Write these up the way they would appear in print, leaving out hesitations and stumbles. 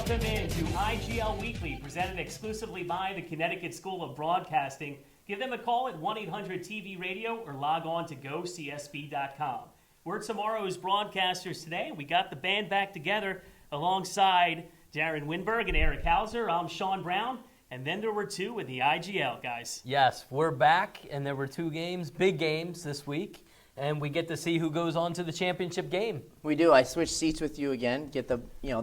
Welcome in to IGL Weekly, presented exclusively by the Connecticut School of Broadcasting. Give them a call at 1-800-TV-RADIO or log on to gocsb.com. We're tomorrow's broadcasters today. We got the band back together alongside Darren Winberg and Eric Hauser. I'm Sean Brown, and then there were two in the IGL, guys. Yes, we're back, and there were two games, big games this week, and we get to see who goes on to the championship game. We do. I switched seats with you again, get the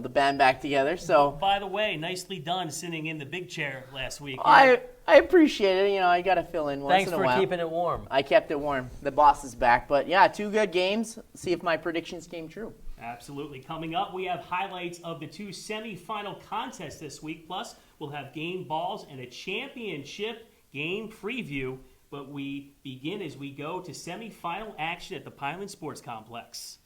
band back together. So, by the way, nicely done sitting in the big chair last week. I appreciate it. I got to fill in once in a while. Thanks for keeping it warm. I kept it warm. The boss is back. But, yeah, two good games. See if my predictions came true. Absolutely. Coming up, we have highlights of the two semifinal contests this week. Plus, we'll have game balls and a championship game preview. But we begin as we go to semifinal action at the Pineland Sports Complex.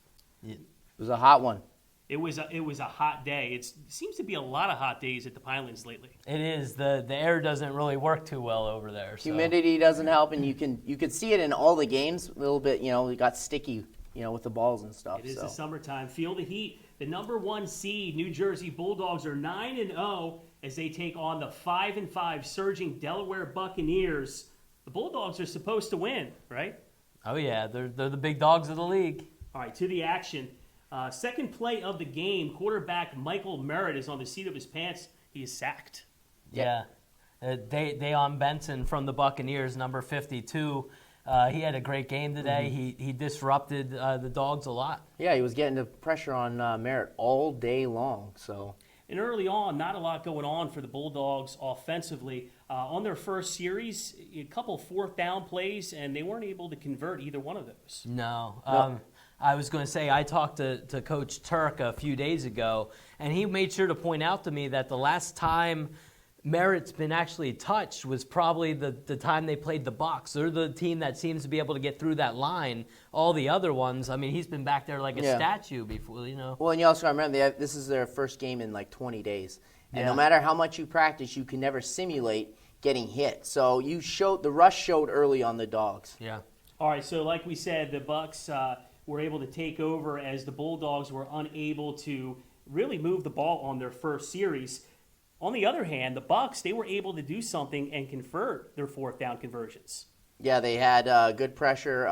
It was a hot one. It was a hot day. It seems to be a lot of hot days at the Pinelands lately. It is. The air doesn't really work too well over there. So. Humidity doesn't help, and you could see it in all the games a little bit. It got sticky, with the balls and stuff. It is the summertime. Feel the heat. The number 1 seed, New Jersey Bulldogs, are 9-0 as they take on the 5-5 surging Delaware Buccaneers. The Bulldogs are supposed to win, right? Oh, yeah. They're the big dogs of the league. All right, to the action. Second play of the game, quarterback Michael Merritt is on the seat of his pants. He is sacked. Yeah. Dayon Benson from the Buccaneers, number 52. He had a great game today. Mm-hmm. He disrupted the Dogs a lot. Yeah, he was getting the pressure on Merritt all day long. And early on, not a lot going on for the Bulldogs offensively. On their first series, a couple fourth down plays, and they weren't able to convert either one of those. No. I was going to say, I talked to Coach Turk a few days ago, and he made sure to point out to me that the last time Merritt's been actually touched was probably the time they played the Bucs. They're the team that seems to be able to get through that line. All the other ones, he's been back there like a statue before, Well, and you also got to remember, this is their first game in like 20 days. And no matter how much you practice, you can never simulate getting hit. So the rush showed early on the Dogs. Yeah. All right, so like we said, the Bucs were able to take over as the Bulldogs were unable to really move the ball on their first series. On the other hand, the Bucs, they were able to do something and convert their fourth down conversions. Yeah, they had good pressure.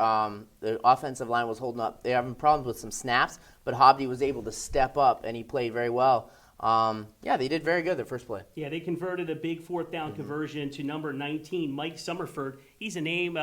The offensive line was holding up. They're having problems with some snaps, but Hobby was able to step up, and he played very well. They did very good their first play. Yeah, they converted a big fourth down conversion to number 19, Mike Summerford. He's a name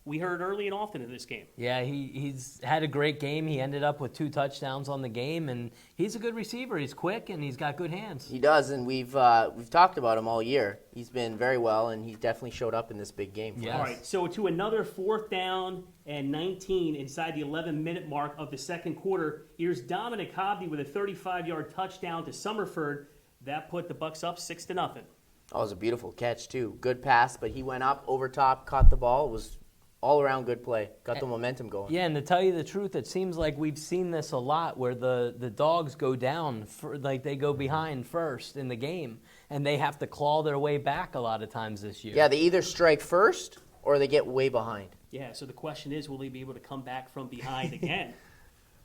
we heard early and often in this game. Yeah, he's had a great game. He ended up with 2 touchdowns on the game, and he's a good receiver. He's quick, and he's got good hands. He does, and we've talked about him all year. He's been very well, and he definitely showed up in this big game. Yes. All right, so to another fourth down and 19 inside the 11-minute mark of the second quarter. Here's Dominic Hobby with a 35-yard touchdown to Summerford. That put the Bucs up 6-0. Oh, it was a beautiful catch, too. Good pass, but he went up over top, caught the ball. It was all-around good play. Got the momentum going. Yeah, and to tell you the truth, it seems like we've seen this a lot where the Dogs go down, they go behind first in the game, and they have to claw their way back a lot of times this year. Yeah, they either strike first or they get way behind. Yeah, so the question is, will they be able to come back from behind again?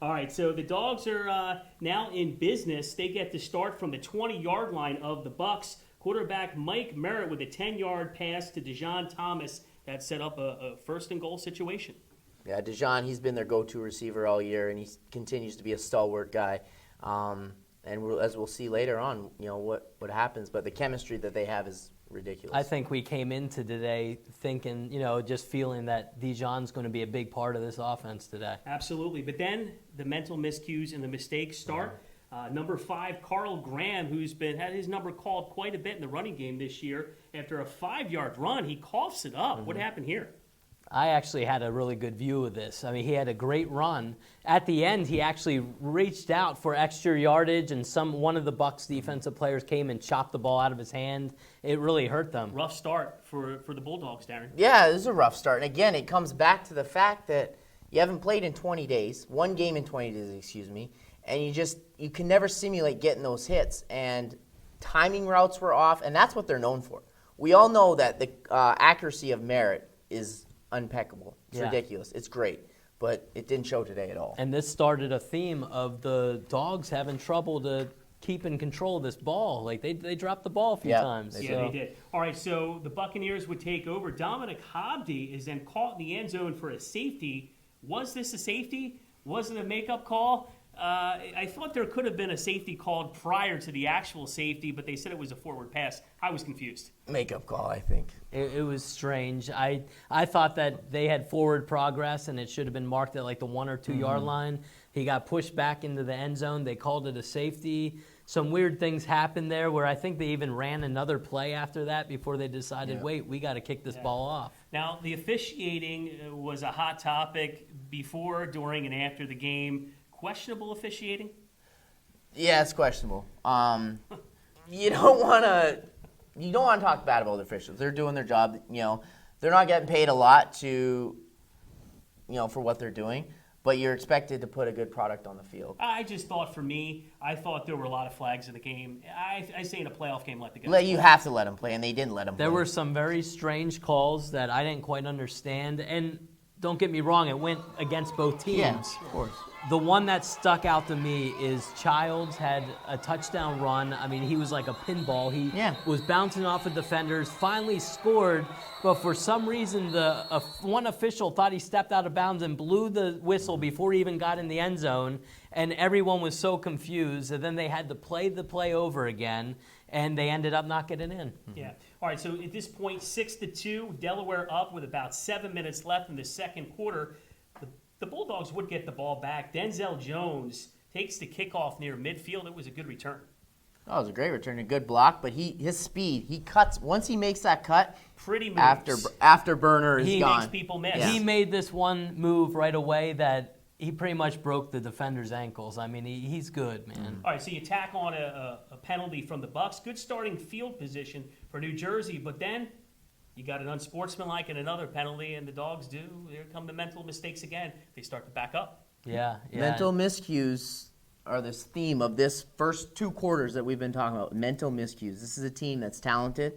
All right, so the Dogs are now in business. They get to start from the 20-yard line of the Bucs. Quarterback Mike Merritt with a 10-yard pass to Dejon Thomas. That set up a first-and-goal situation. Yeah, Dejon, he's been their go-to receiver all year, and he continues to be a stalwart guy. As we'll see later on, what happens. But the chemistry that they have is ridiculous. I think we came into today thinking, just feeling that Dejon's going to be a big part of this offense today. Absolutely. But then the mental miscues and the mistakes start. Number 5, Carl Graham, who's had his number called quite a bit in the running game this year. After a 5-yard run, he coughs it up. What happened here? I actually had a really good view of this. He had a great run. At the end, he actually reached out for extra yardage, and one of the Bucs defensive players came and chopped the ball out of his hand. It really hurt them. Rough start for the Bulldogs, Darren. Yeah, this is a rough start. And again, it comes back to the fact that you haven't played in 20 days, one game in 20 days, and you can never simulate getting those hits. And timing routes were off, and that's what they're known for. We all know that the accuracy of Merritt is impeccable. It's ridiculous. It's great. But it didn't show today at all. And this started a theme of the Dogs having trouble to keeping control of this ball. Like they dropped the ball a few times. Yeah, they did. All right, so the Buccaneers would take over. Dominic Hobdy is then caught in the end zone for a safety. Was this a safety? Was it a makeup call? I thought there could have been a safety called prior to the actual safety, but they said it was a forward pass. I was confused. Makeup call, I think. It was strange. I thought that they had forward progress, and it should have been marked at like the 1 or 2 yard line. He got pushed back into the end zone. They called it a safety. Some weird things happened there where I think they even ran another play after that before they decided, wait, we got to kick this ball off. Now, the officiating was a hot topic before, during, and after the game. Questionable officiating? Yeah, it's questionable. You don't want to talk bad about the officials. They're doing their job. They're not getting paid a lot for what they're doing, but you're expected to put a good product on the field. I just thought, I thought there were a lot of flags in the game. I say in a playoff game, let the guys play. You have to let them play, and they didn't let them play. There were some very strange calls that I didn't quite understand, and don't get me wrong, it went against both teams. Yeah, of course. The one that stuck out to me is Childs had a touchdown run. I mean, he was like a pinball. He was bouncing off of defenders, finally scored, but for some reason, one official thought he stepped out of bounds and blew the whistle before he even got in the end zone, and everyone was so confused, and then they had to play the play over again, and they ended up not getting in. Yeah. All right, so at this point, 6-2, Delaware up with about 7 minutes left in the second quarter. The Bulldogs would get the ball back. Denzel Jones takes the kickoff near midfield. It was a good return. Oh, it was a great return, a good block, but his speed, he cuts, once he makes that cut, pretty moves. Afterburner is gone. He makes people miss. He made this one move right away that he pretty much broke the defender's ankles. I mean, he's good, man. All right, so you tack on a penalty from the Bucs. Good starting field position for New Jersey, but then you got an unsportsmanlike and another penalty, and the Dogs do. Here come the mental mistakes again. They start to back up. Yeah. Mental miscues are this theme of this first 2 quarters that we've been talking about. Mental miscues. This is a team that's talented,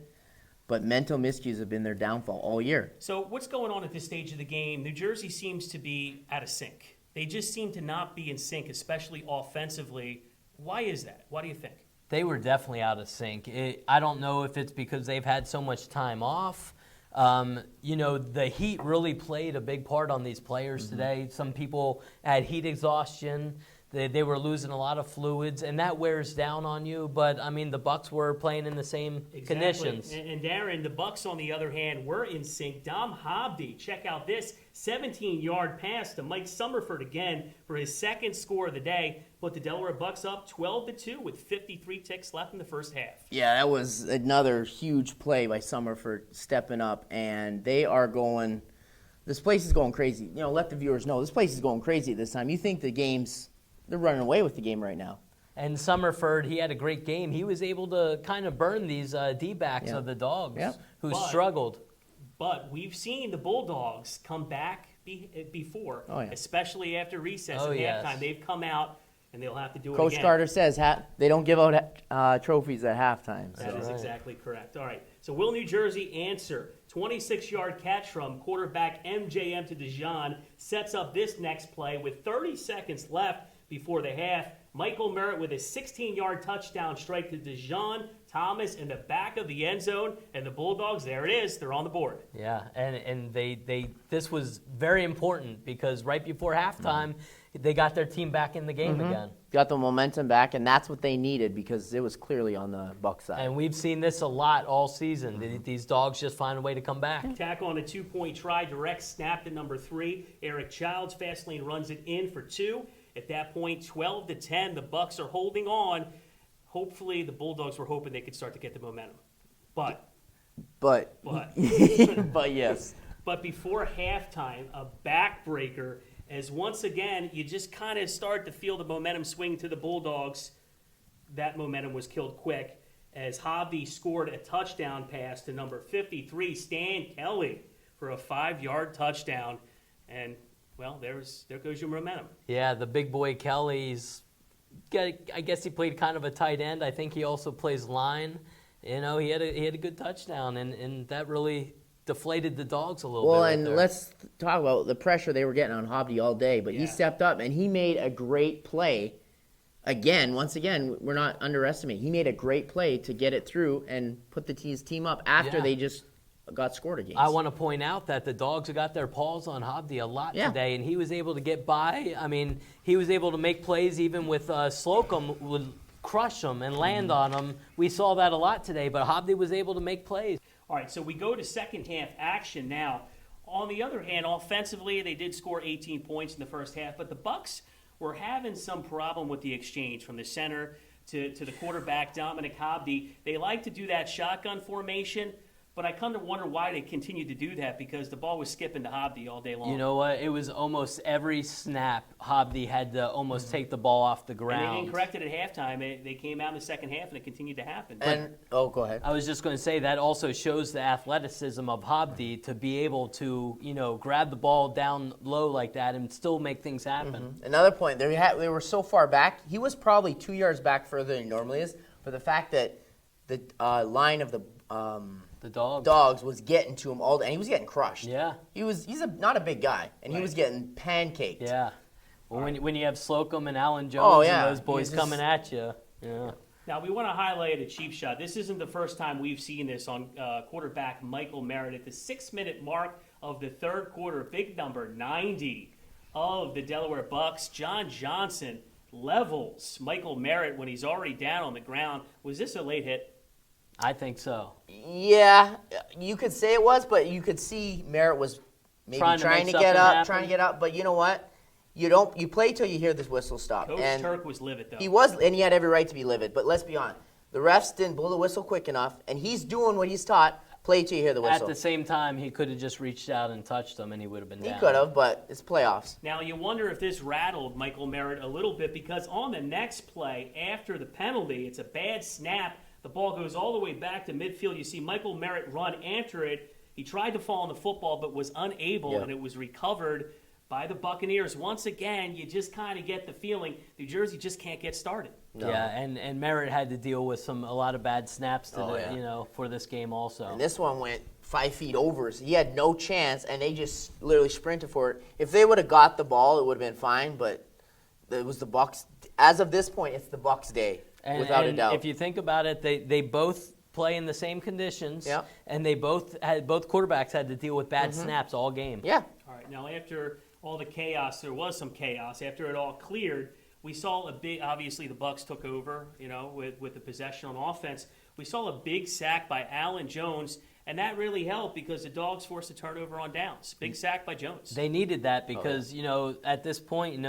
but mental miscues have been their downfall all year. So what's going on at this stage of the game? New Jersey seems to be out of sync. They just seem to not be in sync, especially offensively. Why is that? What do you think? They were definitely out of sync. I don't know if it's because they've had so much time off. The heat really played a big part on these players today. Some people had heat exhaustion. They were losing a lot of fluids, and that wears down on you. But, I mean, the Bucs were playing in the same conditions. And Darren, the Bucs, on the other hand, were in sync. Dom Hobdy, check out this 17-yard pass to Mike Summerford again for his second score of the day. Put the Delaware Bucs up 12-2 with 53 ticks left in the first half. Yeah, that was another huge play by Summerford stepping up, and they are going – this place is going crazy. Let the viewers know, this place is going crazy at this time. You think the game's – they're running away with the game right now. And Summerford, he had a great game. He was able to kind of burn these D-backs of the Dogs who struggled. But we've seen the Bulldogs come back before, especially after recess and halftime. They've come out, and they'll have to do it again. Coach Carter says they don't give out trophies at halftime. That is exactly correct. All right, so will New Jersey answer? 26-yard catch from quarterback MJM to Dijon sets up this next play with 30 seconds left before the half. Michael Merritt with a 16-yard touchdown strike to Dijon Thomas in the back of the end zone, and the Bulldogs, there it is, they're on the board. Yeah, and they this was very important because right before halftime, they got their team back in the game again. Got the momentum back, and that's what they needed because it was clearly on the Bucs side. And we've seen this a lot all season. These Dogs just find a way to come back. Tack on a 2-point try, direct snap to number 3. Eric Childs, fast lane, runs it in for 2. At that point, 12-10, the Bucs are holding on. Hopefully, the Bulldogs were hoping they could start to get the momentum. But yes. But before halftime, a backbreaker, as once again, you just kind of start to feel the momentum swing to the Bulldogs. That momentum was killed quick as Hobby scored a touchdown pass to number 53, Stan Kelly, for a 5-yard touchdown. And, well, there goes your momentum. Yeah, the big boy Kelly's, I guess he played kind of a tight end. I think he also plays line. He had a good touchdown, and that really deflated the Dogs a little bit. Well, right and there. let's talk about the pressure they were getting on Hobby all day. But he stepped up, and he made a great play once again, we're not underestimating. He made a great play to get it through and put his team up after they just got scored against. I want to point out that the Dogs got their paws on Hobdy a lot today, and he was able to get by. I mean, he was able to make plays even with Slocum would crush them and land on them. We saw that a lot today, but Hobdy was able to make plays. All right, so we go to second half action now. On the other hand, offensively, they did score 18 points in the first half, but the Bucs were having some problem with the exchange from the center to the quarterback, Dominic Hobdy. They like to do that shotgun formation, but I kind of wonder why they continued to do that, because the ball was skipping to Hobdy all day long. You know what? It was almost every snap Hobdy had to almost take the ball off the ground. And they didn't correct it at halftime. They came out in the second half, and it continued to happen. Go ahead. I was just going to say that also shows the athleticism of Hobdy to be able to, grab the ball down low like that and still make things happen. Another point, they were so far back. He was probably 2 yards back further than he normally is, for the fact that the line of the Dogs was getting to him all day, and he was getting crushed. Yeah. He's not a big guy, and he was getting pancaked. Yeah. Well, when you have Slocum and Alan Jones and those boys coming at you. Yeah. Now, we want to highlight a cheap shot. This isn't the first time we've seen this on quarterback Michael Merritt at the 6-minute mark of the third quarter. Big number 90 of the Delaware Bucks. John Johnson levels Michael Merritt when he's already down on the ground. Was this a late hit? I think so. Yeah, you could say it was, but you could see Merritt was maybe trying to get up. But you know what? You play till you hear this whistle stop. Coach Turk was livid, though. He was, and he had every right to be livid. But let's be honest, the refs didn't blow the whistle quick enough, and he's doing what he's taught. Play till you hear the whistle. At the same time, he could have just reached out and touched him, and he would have been down. He could have, but it's playoffs. Now, you wonder if this rattled Michael Merritt a little bit, because on the next play, after the penalty, it's a bad snap. The ball goes all the way back to midfield. You see Michael Merritt run after it. He tried to fall on the football but was unable, and it was recovered by the Buccaneers. Once again, you just kind of get the feeling New Jersey just can't get started. No. Yeah, and Merritt had to deal with a lot of bad snaps for this game also. And this one went 5 feet over, so he had no chance, and they just literally sprinted for it. If they would have got the ball, it would have been fine, but it was the Bucs. As of this point, it's the Bucs' day. Without a doubt. If you think about it, they both play in the same conditions, and both quarterbacks had to deal with bad snaps all game. Yeah. All right. Now, after all the chaos, there was some chaos. After it all cleared, we saw a big. Obviously, the Bucs took over. With the possession on offense, we saw a big sack by Alan Jones, and that really helped because the Dogs forced a turnover on downs. Big sack by Jones. They needed that because at this point,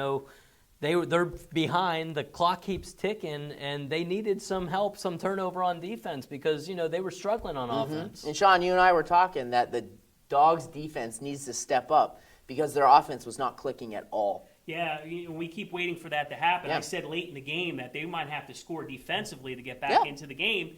they're behind. The clock keeps ticking, and they needed some help, some turnover on defense because they were struggling on offense. And Sean, you and I were talking that the Dogs' defense needs to step up because their offense was not clicking at all. Yeah, we keep waiting for that to happen. I said late in the game that they might have to score defensively to get back into the game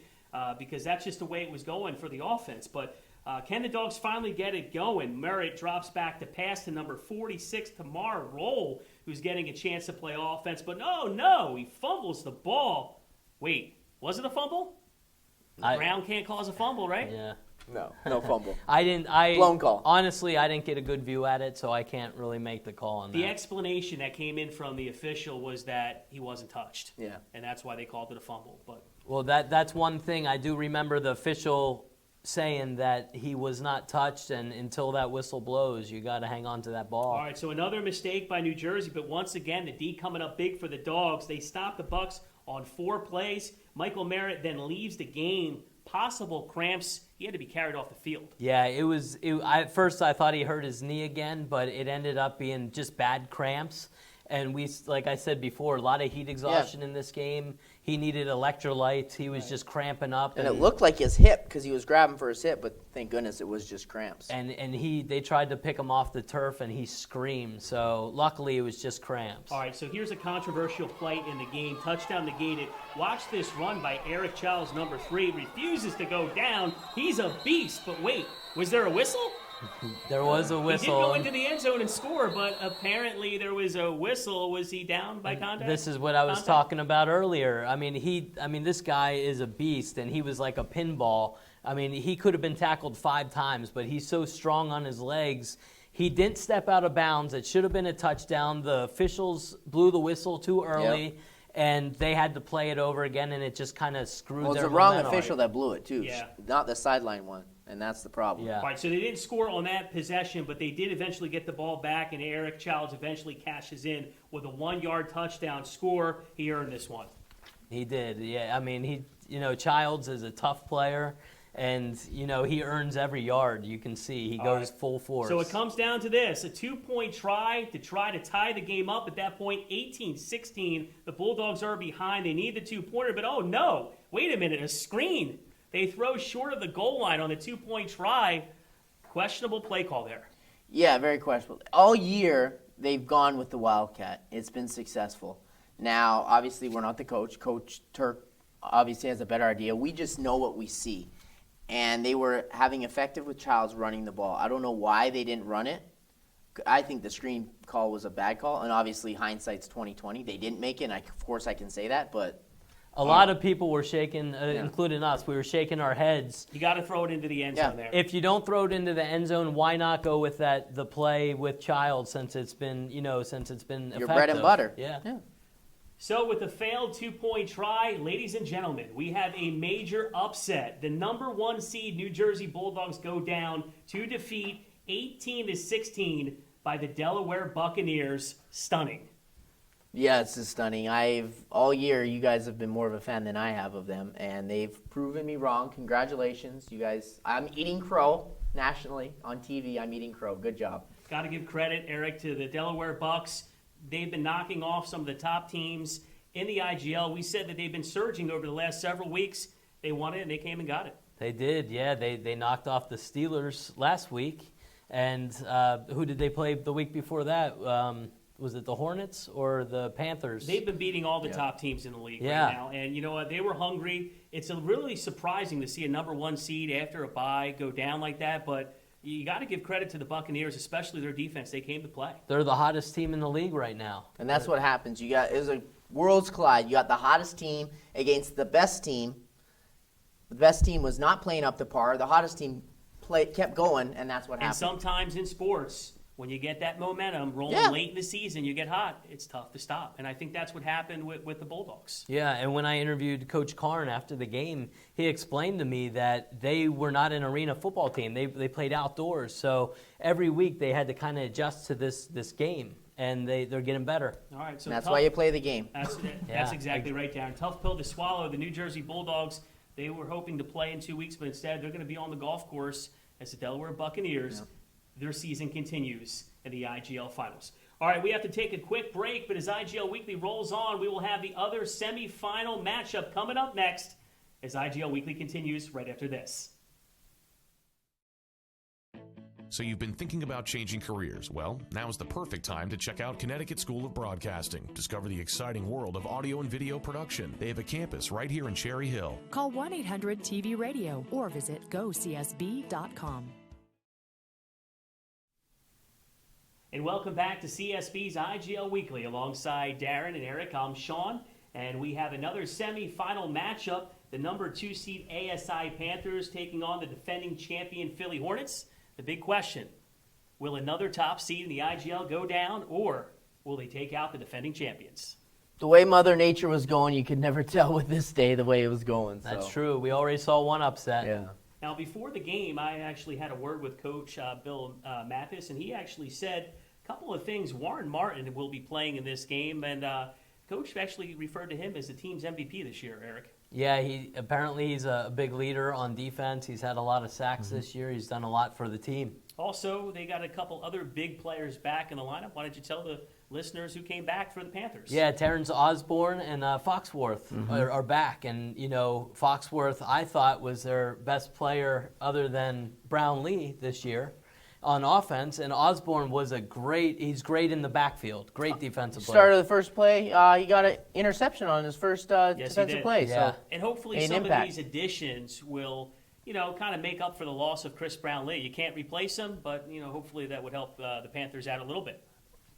because that's just the way it was going for the offense. But can the Dogs finally get it going? Merritt drops back to pass to number 46, Tamar Roll, who's getting a chance to play offense. But no, he fumbles the ball. Wait, was it a fumble? Brown can't cause a fumble, right? Yeah. No fumble. Blown call. Honestly, I didn't get a good view at it, so I can't really make the call on that. The explanation that came in from the official was that he wasn't touched. Yeah. And that's why they called it a fumble. But well, that's one thing. I do remember the official saying that he was not touched, and until that whistle blows, you got to hang on to that ball. All right, so another mistake by New Jersey, but once again, the D coming up big for the Dogs. They stop the Bucs on 4 plays. Michael Merritt then leaves the game. Possible cramps. He had to be carried off the field. Yeah, at first I thought he hurt his knee again, but it ended up being just bad cramps. And like I said before, a lot of heat exhaustion in this game. He needed electrolytes. He was just cramping up. And it looked like his hip because he was grabbing for his hip, but thank goodness it was just cramps. And they tried to pick him off the turf, and he screamed. So luckily it was just cramps. All right, so here's a controversial play in the game. Touchdown negated. Watch this run by Eric Childs, number 3. Refuses to go down. He's a beast. But wait, was there a whistle? There was a whistle. He did go into the end zone and score, but apparently there was a whistle. Was he down by contact? This is what I was talking about earlier. I mean, this guy is a beast, and he was like a pinball. I mean, he could have been tackled 5 times, but he's so strong on his legs. He didn't step out of bounds. It should have been a touchdown. The officials blew the whistle too early. and they had to play it over again, and it just kind of screwed Well, it was their the wrong momentum. official that blew it, too. Yeah. Not the sideline one, and that's the problem. Yeah. All right, so they didn't score on that possession, but they did eventually get the ball back, and Eric Childs eventually cashes in with a 1-yard touchdown score. He earned this one. He did, yeah. I mean, Childs is a tough player, and, he earns every yard. You can see he goes full force. So it comes down to this, a 2-point try to tie the game up. At that point, 18-16. The Bulldogs are behind. They need the 2-pointer, but oh no, wait a minute, a screen. They throw short of the goal line on the 2-point try. Questionable play call there. Yeah, very questionable. All year, they've gone with the Wildcat. It's been successful. Now, obviously, we're not the coach. Coach Turk obviously has a better idea. We just know what we see. And they were having effective with Childs running the ball. I don't know why they didn't run it. I think the screen call was a bad call, and obviously hindsight's 20/20. They didn't make it, and of course I can say that, but a lot of people were shaking, including us. We were shaking our heads. You got to throw it into the end zone there. If you don't throw it into the end zone, why not go with the play with Childs since it's been, effective? your bread and butter. Yeah. So with the failed 2-point try, ladies and gentlemen, we have a major upset. The number 1 seed New Jersey Bulldogs go down to defeat 18-16 by the Delaware Buccaneers. Stunning. Yeah, it's just stunning. All year, you guys have been more of a fan than I have of them, and they've proven me wrong. Congratulations, you guys. I'm eating crow nationally on TV. I'm eating crow. Good job. Got to give credit, Eric, to the Delaware Bucks. They've been knocking off some of the top teams in the IGL. We said that they've been surging over the last several weeks. They won it, and they came and got it. They did, yeah. They knocked off the Steelers last week. And who did they play the week before that? Was it the Hornets or the Panthers? They've been beating all the top teams in the league right now. And you know what? They were hungry. It's really surprising to see a number 1 seed after a bye go down like that, but you got to give credit to the Buccaneers, especially their defense. They came to play. They're the hottest team in the league right now. And that's what happens. It was a worlds collide. You got the hottest team against the best team. The best team was not playing up to par. The hottest team kept going, and that's what happened. And sometimes in sports, when you get that momentum rolling late in the season, you get hot. It's tough to stop. And I think that's what happened with the Bulldogs. Yeah, and when I interviewed Coach Karn after the game, he explained to me that they were not an arena football team. They played outdoors. So every week they had to kind of adjust to this game, and they're getting better. All right, so that's why you play the game. That's exactly right, Darren. Tough pill to swallow. The New Jersey Bulldogs, they were hoping to play in 2 weeks, but instead they're going to be on the golf course as the Delaware Buccaneers. Their season continues in the IGL Finals. All right, we have to take a quick break, but as IGL Weekly rolls on, we will have the other semifinal matchup coming up next as IGL Weekly continues right after this. So you've been thinking about changing careers. Well, now is the perfect time to check out Connecticut School of Broadcasting. Discover the exciting world of audio and video production. They have a campus right here in Cherry Hill. Call 1-800-TV-RADIO or visit gocsb.com. And welcome back to CSB's IGL Weekly. Alongside Darren and Eric, I'm Sean, and we have another semifinal matchup. The number 2 seed ASI Panthers taking on the defending champion Philly Hornets. The big question, will another top seed in the IGL go down, or will they take out the defending champions? The way Mother Nature was going, you could never tell with this day the way it was going. So. That's true. We already saw one upset. Yeah. Now, before the game, I actually had a word with Coach Bill Mathis, and he actually said a couple of things. Warren Martin will be playing in this game, and Coach actually referred to him as the team's MVP this year, Eric. Yeah, he's a big leader on defense. He's had a lot of sacks this year. He's done a lot for the team. Also, they got a couple other big players back in the lineup. Why don't you tell the listeners who came back for the Panthers? Yeah, Terrence Osborne and Foxworth are back. And, Foxworth, I thought, was their best player other than Brown Lee this year on offense. And Osborne was he's great in the backfield. Great defensive player. Started the first play, he got an interception on his first defensive play. Yeah. So and hopefully some of these additions will kind of make up for the loss of Chris Brownlee. You can't replace him, but, hopefully that would help the Panthers out a little bit.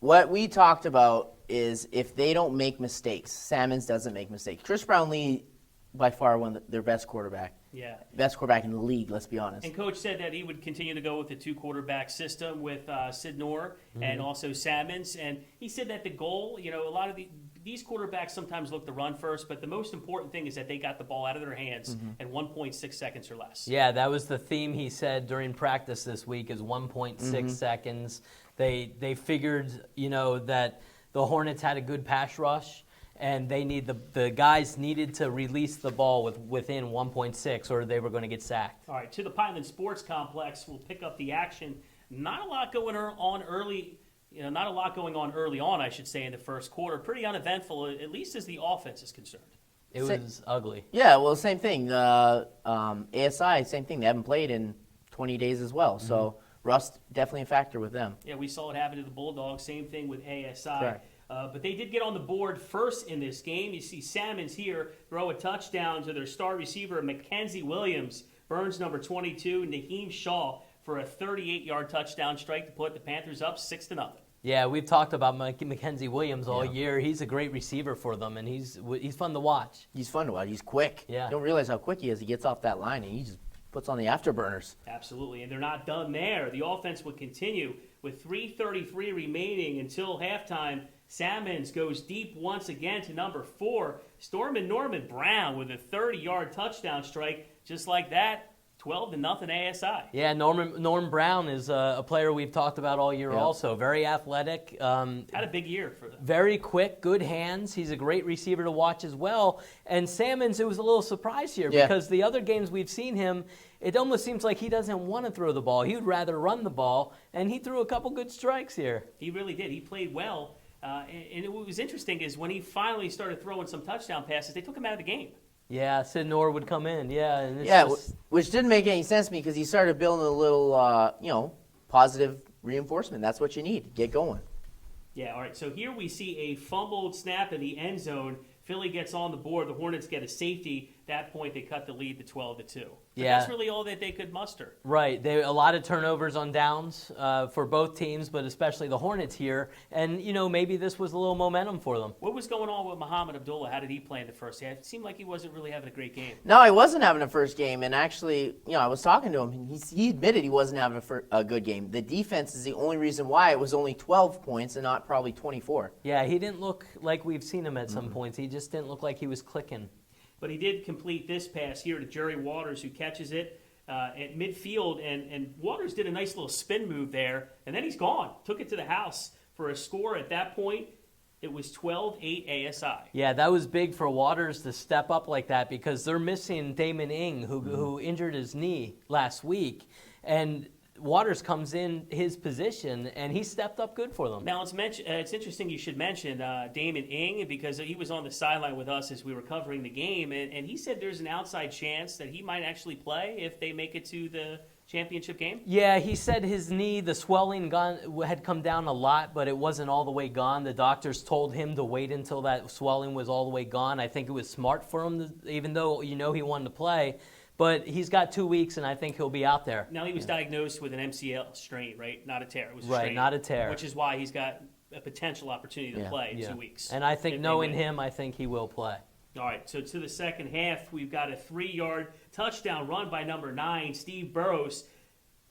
What we talked about is if they don't make mistakes, Salmons doesn't make mistakes. Chris Brownlee, by far, their best quarterback. Yeah. Best quarterback in the league, let's be honest. And Coach said that he would continue to go with the 2-quarterback system with Sid Noor and also Salmons. And he said that the goal, a lot of these quarterbacks sometimes look to run first, but the most important thing is that they got the ball out of their hands in 1.6 seconds or less. Yeah, that was the theme he said during practice this week is 1.6 seconds. They figured, that the Hornets had a good pass rush, and the guys needed to release the ball within 1.6 or they were going to get sacked. All right, to the Pineland Sports Complex, we'll pick up the action. Not a lot going on early. Not a lot going on early on, I should say, in the first quarter. Pretty uneventful, at least as the offense is concerned. It was ugly. Yeah, well, same thing. ASI, same thing. They haven't played in 20 days as well. So rust, definitely a factor with them. Yeah, we saw it happen to the Bulldogs. Same thing with ASI. Correct. But they did get on the board first in this game. You see Salmons here throw a touchdown to their star receiver, Mackenzie Williams. Burns number 22, Naheem Shaw for a 38-yard touchdown strike to put the Panthers up 6-0. Yeah, we've talked about Mackenzie Williams all year. He's a great receiver for them, and he's fun to watch. He's fun to watch. He's quick. Yeah. You don't realize how quick he is. He gets off that line, and he just puts on the afterburners. Absolutely, and they're not done there. The offense would continue with 3:33 remaining until halftime. Salmons goes deep once again to number 4. Stormin Norman Brown with a 30-yard touchdown strike. Just like that, 12-0 ASI. Yeah, Norm Brown is a player we've talked about all year also. Very athletic. Had a big year for them. Very quick, good hands. He's a great receiver to watch as well. And Salmons, it was a little surprise here because the other games we've seen him, it almost seems like he doesn't want to throw the ball. He would rather run the ball, and he threw a couple good strikes here. He really did. He played well. And what was interesting is when he finally started throwing some touchdown passes, they took him out of the game. Yeah, Sid Noor would come in. Yeah, and which didn't make any sense to me because he started building a little, positive reinforcement. That's what you need. Get going. Yeah, all right. So here we see a fumbled snap in the end zone. Philly gets on the board. The Hornets get a safety. At that point, they cut the lead to 12-2. But that's really all that they could muster. Right. A lot of turnovers on downs for both teams, but especially the Hornets here. And, maybe this was a little momentum for them. What was going on with Muhammad Abdullah? How did he play in the first half? It seemed like he wasn't really having a great game. No, he wasn't having a first game. And actually, I was talking to him, and he admitted he wasn't having a good game. The defense is the only reason why it was only 12 points and not probably 24. Yeah, he didn't look like we've seen him at some points. He just didn't look like he was clicking. But he did complete this pass here to Jerry Waters, who catches it at midfield. And Waters did a nice little spin move there, and then he's gone. Took it to the house for a score. At that point, it was 12-8 ASI. Yeah, that was big for Waters to step up like that because they're missing Damon Ing, who injured his knee last week. And Waters comes in his position, and he stepped up good for them. Now, it's interesting you should mention Damon Ing because he was on the sideline with us as we were covering the game, and he said there's an outside chance that he might actually play if they make it to the championship game. Yeah, he said his knee, the swelling had come down a lot, but it wasn't all the way gone. The doctors told him to wait until that swelling was all the way gone. I think it was smart for him, even though he wanted to play. But he's got 2 weeks, and I think he'll be out there. Now, he was diagnosed with an MCL strain, right? Not a tear. It was a right, strain, not a tear. Which is why he's got a potential opportunity to play in 2 weeks. And I think knowing him, I think he will play. All right, so to the second half, we've got a 3-yard touchdown run by number 9, Steve Burrows.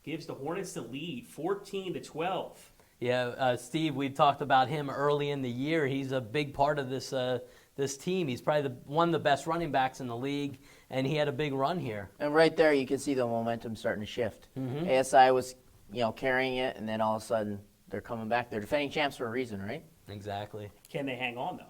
Gives the Hornets the lead, 14-12. Yeah, Steve, we've talked about him early in the year. He's a big part of this team. He's probably one of the best running backs in the league, and he had a big run here. And right there, you can see the momentum starting to shift. ASI was, carrying it, and then all of a sudden, they're coming back. They're defending champs for a reason, right? Exactly. Can they hang on, though?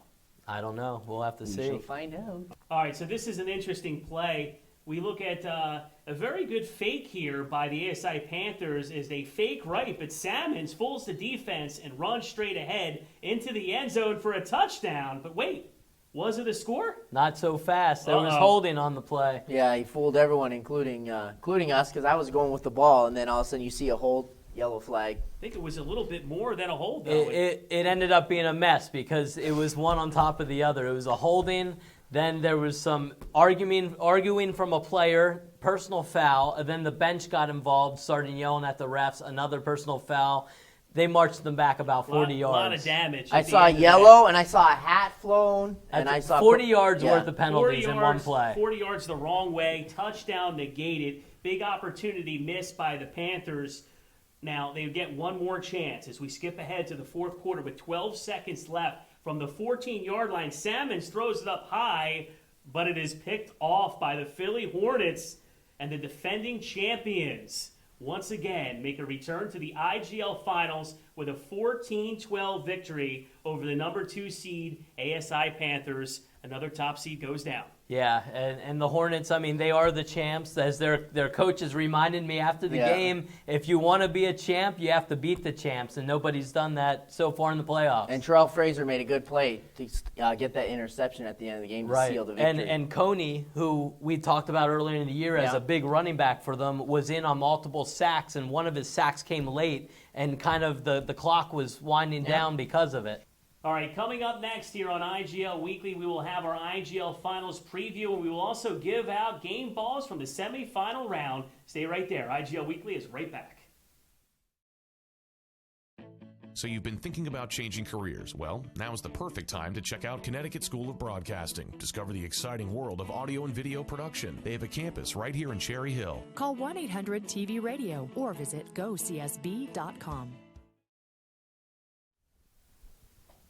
I don't know. We'll have to see. We shall find out. All right, so this is an interesting play. We look at a very good fake here by the ASI Panthers as they fake right, but Salmons fools the defense and runs straight ahead into the end zone for a touchdown. But wait, was it a score? Not so fast. There was holding on the play. Yeah, he fooled everyone, including us, because I was going with the ball, and then all of a sudden you see a hold, yellow flag. I think it was a little bit more than a hold, though. It ended up being a mess because it was one on top of the other. It was a holding. Then there was some arguing from a player, personal foul, and then the bench got involved, started yelling at the refs, another personal foul. They marched them back about 40 yards. A lot of damage. I saw yellow, and I saw a hat flown, and I saw 40 yards worth of penalties in one play. 40 yards the wrong way, touchdown negated, big opportunity missed by the Panthers. Now, they get one more chance as we skip ahead to the fourth quarter with 12 seconds left. From the 14-yard line, Salmons throws it up high, but it is picked off by the Philly Hornets, and the defending champions once again make a return to the IGL Finals with a 14-12 victory over the number 2 seed ASI Panthers. Another top seed goes down. Yeah, and the Hornets, I mean, they are the champs. As their coaches reminded me after the game, if you want to be a champ, you have to beat the champs, and nobody's done that so far in the playoffs. And Terrell Fraser made a good play to get that interception at the end of the game to seal the victory. And Coney, who we talked about earlier in the year as a big running back for them, was in on multiple sacks, and one of his sacks came late, and kind of the clock was winding down because of it. All right, coming up next here on IGL Weekly, we will have our IGL Finals preview, and we will also give out game balls from the semifinal round. Stay right there. IGL Weekly is right back. So you've been thinking about changing careers. Well, now is the perfect time to check out Connecticut School of Broadcasting. Discover the exciting world of audio and video production. They have a campus right here in Cherry Hill. Call 1-800-TV-RADIO or visit GoCSB.com.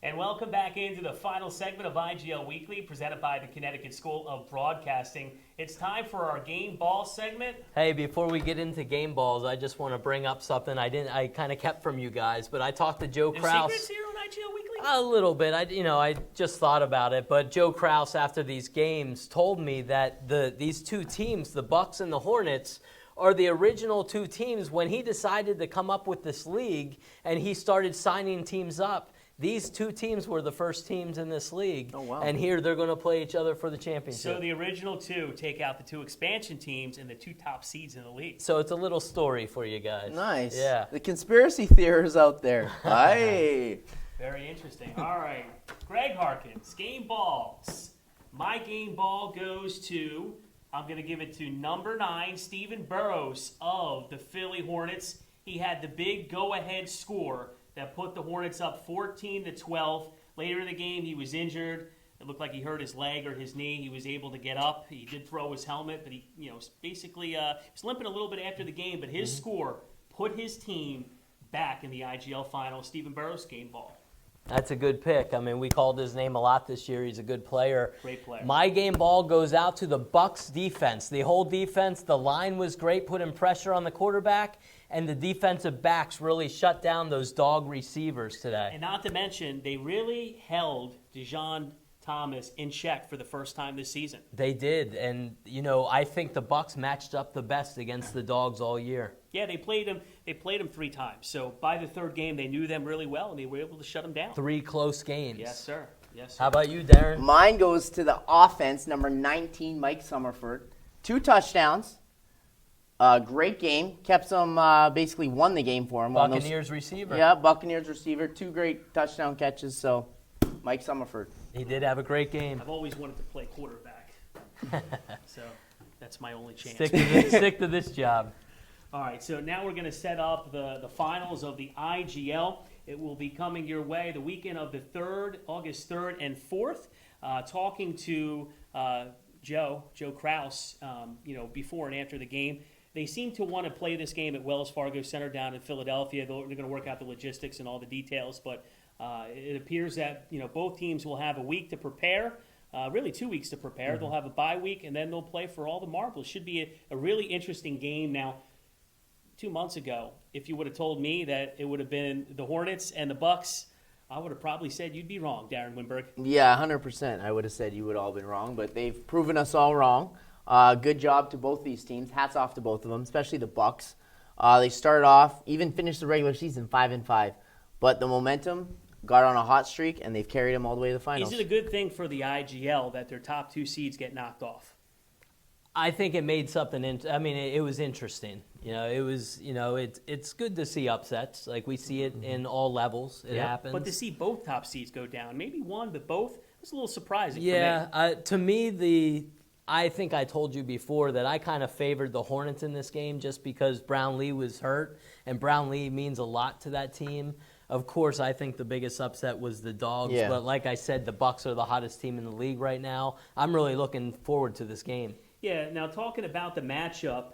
And welcome back into the final segment of IGL Weekly, presented by the Connecticut School of Broadcasting. It's time for our game ball segment. Hey, before we get into game balls, I just want to bring up something I kind of kept from you guys, but I talked to Joe Kraus. Secrets here on IGL Weekly? A little bit. I just thought about it, but Joe Kraus, after these games, told me that these two teams, the Bucs and the Hornets, are the original two teams when he decided to come up with this league and he started signing teams up. These two teams were the first teams in this league, and here they're going to play each other for the championship. So the original two take out the 2 expansion teams and the 2 top seeds in the league. So it's a little story for you guys. Nice. Yeah. The conspiracy theorists out there. Aye. Very interesting. All right. Greg Harkins, game balls. My game ball goes to, I'm going to give it to number 9, Stephen Burrows of the Philly Hornets. He had the big go-ahead score that put the Hornets up 14-12. Later in the game, he was injured. It looked like he hurt his leg or his knee. He was able to get up. He did throw his helmet, but he, basically was limping a little bit after the game. But his score put his team back in the IGL Finals. Stephen Burrows, game ball. That's a good pick. I mean, we called his name a lot this year. He's a good player. Great player. My game ball goes out to the Bucs defense. The whole defense, the line was great, putting pressure on the quarterback, and the defensive backs really shut down those dog receivers today. And not to mention, they really held Dijon Thomas in check for the first time this season. They did, and I think the Bucs matched up the best against the Dogs all year. Yeah, they played them 3 times. So by the third game, they knew them really well, and they were able to shut them down. 3 close games. Yes, sir. Yes, sir. How about you, Darren? Mine goes to the offense, number 19, Mike Summerford. 2 touchdowns. Great game. Kept them, basically won the game for him. Buccaneers receiver. Yeah, Buccaneers receiver. 2 great touchdown catches. So, Mike Summerford. He did have a great game. I've always wanted to play quarterback. So that's my only chance. Stick to this job. All right, so now we're going to set up the finals of the IGL. It will be coming your way the weekend of the 3rd, August 3rd and 4th. Talking to Joe Kraus, before and after the game. They seem to want to play this game at Wells Fargo Center down in Philadelphia. They're going to work out the logistics and all the details, but it appears that both teams will have a week to prepare. Really 2 weeks to prepare. They'll have a bye week, and then they'll play for all the marbles. Should be a really interesting game. Now, 2 months ago, if you would have told me that it would have been the Hornets and the Bucs, I would have probably said you'd be wrong, Darren Winberg. Yeah, 100%. I would have said you would all been wrong, but they've proven us all wrong. Good job to both these teams. Hats off to both of them, especially the Bucs. They started off, even finished the regular season 5-5, but the momentum got on a hot streak, and they've carried them all the way to the finals. Is it a good thing for the IGL that their top 2 seeds get knocked off? I think it made something. It was interesting. It's good to see upsets. Like we see it in all levels. It happens. But to see both top seeds go down, maybe one, but both, it's a little surprising. Yeah, for me. to me, I think I told you before that I kind of favored the Hornets in this game just because Brownlee was hurt, and Brownlee means a lot to that team. Of course, I think the biggest upset was the Dogs, but like I said, the Bucs are the hottest team in the league right now. I'm really looking forward to this game. Yeah, now talking about the matchup,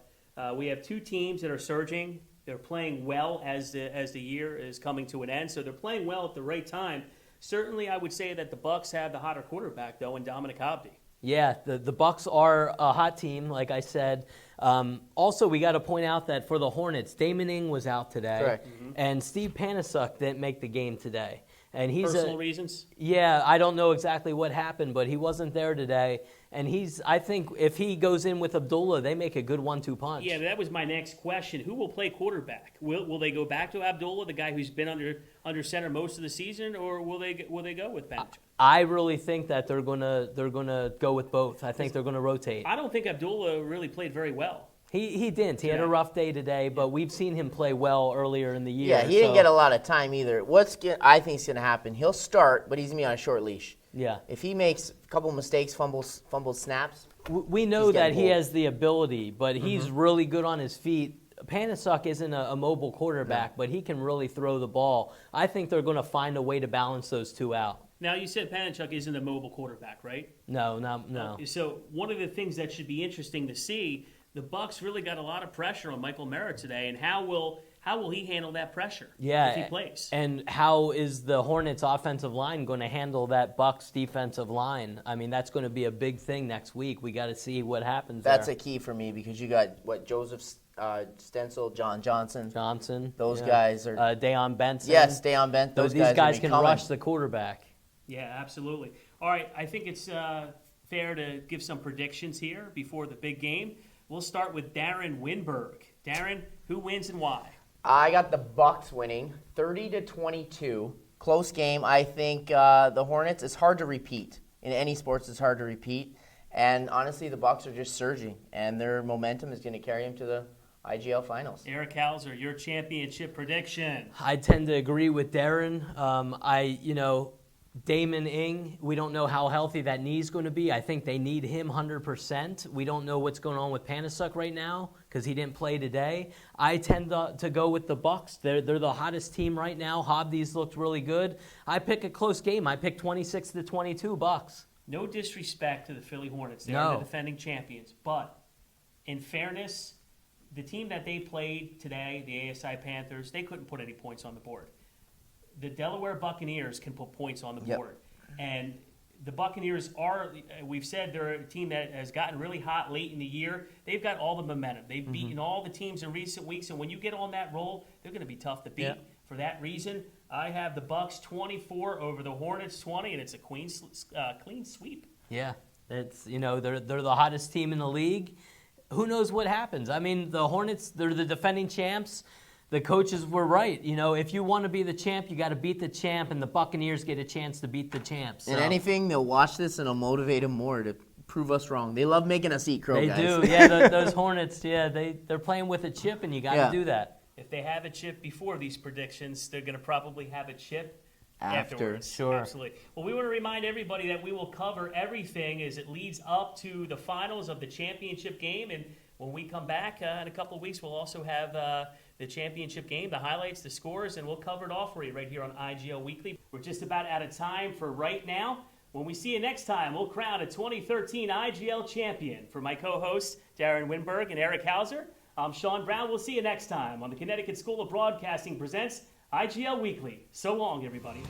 we have 2 teams that are surging. They're playing well as the year is coming to an end, so they're playing well at the right time. Certainly, I would say that the Bucs have the hotter quarterback, though, in Dominic Hobby. Yeah, the Bucs are a hot team, like I said. Also, we got to point out that for the Hornets, Damon Ing was out today, Correct. and Steve Panisuk didn't make the game today. And he's Personal reasons? Yeah, I don't know exactly what happened, but he wasn't there today. And I think if he goes in with Abdullah, they make a good 1-2 punch. Yeah, that was my next question. Who will play quarterback? Will they go back to Abdullah, the guy who's been under center most of the season, or will they go with Panthers? I really think that they're gonna go with both. I think they're gonna rotate. I don't think Abdullah really played very well. He didn't. He had a rough day today, but we've seen him play well earlier in the year. Yeah, he didn't get a lot of time either. I think is going to happen, he'll start, but he's going to be on a short leash. Yeah. If he makes a couple mistakes, fumbled snaps. We know that he has the ability, but he's really good on his feet. Panisuk isn't a mobile quarterback, but he can really throw the ball. I think they're going to find a way to balance those two out. Now, you said Panachuk isn't a mobile quarterback, right? No. So one of the things that should be interesting to see, the Bucs really got a lot of pressure on Michael Merritt today, and how will he handle that pressure if he plays? And how is the Hornets' offensive line going to handle that Bucs defensive line? I mean, that's going to be a big thing next week. We got to see what happens That's there. a key for me because you got, Joseph Stencil, John Johnson. Those guys are. Deion Benson. Yes, Deion Benson. These guys can rush the quarterback. Yeah, absolutely. All right, I think it's fair to give some predictions here before the big game. We'll start with Darren Winberg. Darren, who wins and why? I got the Bucs winning 30-22. Close game. I think the Hornets, it's hard to repeat. In any sports, it's hard to repeat. And honestly, the Bucs are just surging, and their momentum is going to carry them to the IGL finals. Eric Hauser, your championship prediction. I tend to agree with Darren. Damon Ing, we don't know how healthy that knee's going to be. I think they need him 100%. We don't know what's going on with Panisuk right now because he didn't play today. I tend to go with the Bucs. They're the hottest team right now. Hobby's looked really good. I pick a close game. I pick 26-22 Bucs. No disrespect to the Philly Hornets. They No. are the defending champions. But in fairness, the team that they played today, the ASI Panthers, they couldn't put any points on the board. The Delaware Buccaneers can put points on the board. And the Buccaneers are, we've said, they're a team that has gotten really hot late in the year. They've got all the momentum. They've beaten all the teams in recent weeks, and when you get on that roll, they're going to be tough to beat. Yeah. For that reason, I have the Bucs 24 over the Hornets 20, and it's a clean sweep. Yeah, it's they're the hottest team in the league. Who knows what happens? I mean, the Hornets, they're the defending champs. The coaches were right. If you want to be the champ, you got to beat the champ, and the Buccaneers get a chance to beat the champ. So. And anything, they'll watch this and it'll motivate them more to prove us wrong. They love making us eat crow, guys. They do. Yeah, those Hornets, they're playing with a chip, and you got to do that. If they have a chip before these predictions, they're going to probably have a chip afterwards. Sure. Absolutely. Well, we want to remind everybody that we will cover everything as it leads up to the finals of the championship game. And when we come back in a couple of weeks, we'll also have the championship game, the highlights, the scores, and we'll cover it all for you right here on IGL Weekly. We're just about out of time for right now. When we see you next time, we'll crown a 2013 IGL champion. For my co-hosts, Darren Winberg and Eric Hauser, I'm Sean Brown. We'll see you next time on the Connecticut School of Broadcasting presents IGL Weekly. So long, everybody.